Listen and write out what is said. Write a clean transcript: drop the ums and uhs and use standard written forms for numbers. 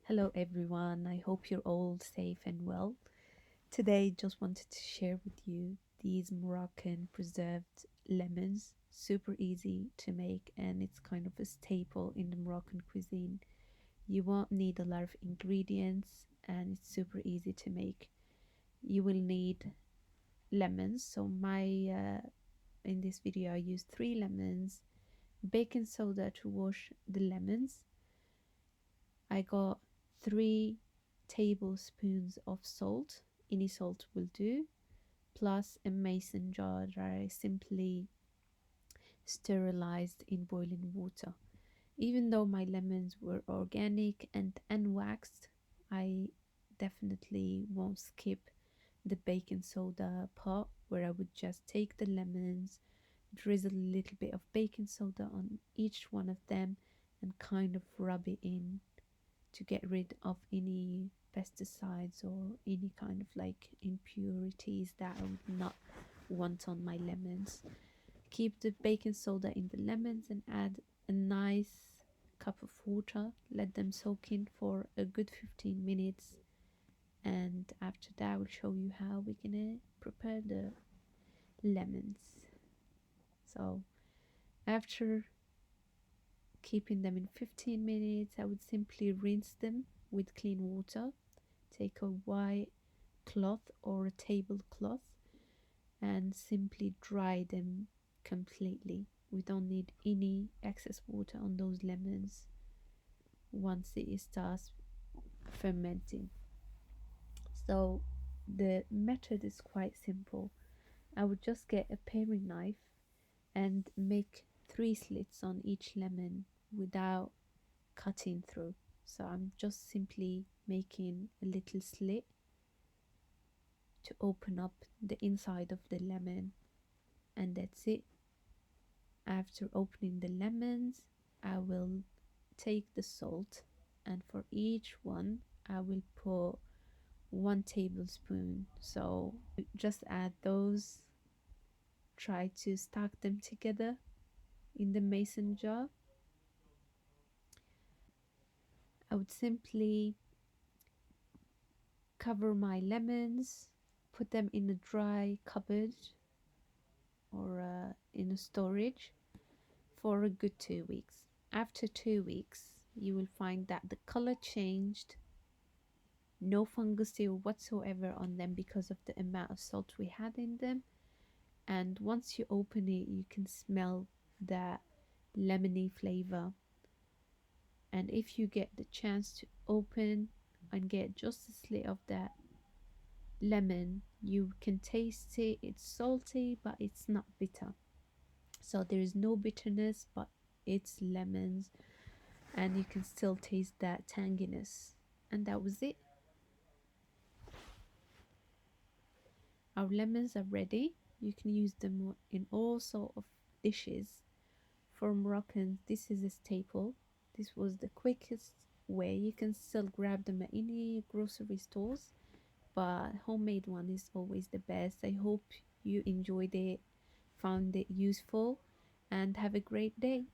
Hello everyone, I hope you're all safe and well. Today just wanted to share with you these Moroccan preserved lemons. Super easy to make and it's kind of a staple in the Moroccan cuisine. You won't need a lot of ingredients and it's super easy to make. You will need lemons. In this video I used 3 lemons, baking soda to wash the lemons. I got 3 tablespoons of salt, any salt will do, plus a mason jar that I simply sterilized in boiling water. Even though my lemons were organic and unwaxed, I definitely won't skip the baking soda part where I would just take the lemons, drizzle a little bit of baking soda on each one of them, and kind of rub it in to get rid of any pesticides or any kind of like impurities that I would not want on my lemons. Keep the baking soda in the lemons and add a nice cup of water. Let them soak in for a good 15 minutes. And after that, I will show you how we're gonna prepare the lemons. So after keeping them in 15 minutes, I would simply rinse them with clean water. Take a white cloth or a tablecloth and simply dry them completely. We don't need any excess water on those lemons once it starts fermenting. So the method is quite simple. I would just get a paring knife and make 3 slits on each lemon without cutting through. So I'm just simply making a little slit to open up the inside of the lemon, and that's it. After opening the lemons, I will take the salt, and for each one I will put 1 tablespoon. So just add those, try to stack them together in the mason jar. I would simply cover my lemons, put them in a dry cupboard or in a storage for a good 2 weeks. After 2 weeks, you will find that the color changed, no fungus whatsoever on them because of the amount of salt we had in them. And once you open it, you can smell that lemony flavor. And if you get the chance to open and get just a slit of that lemon, you can taste it. It's salty, but it's not bitter. So there is no bitterness, but it's lemons, and you can still taste that tanginess. And that was it. Our lemons are ready. You can use them in all sort of dishes. For Moroccans, this is a staple. This was the quickest way. You can still grab them at any grocery stores, but homemade one is always the best. I hope you enjoyed it, found it useful, and have a great day.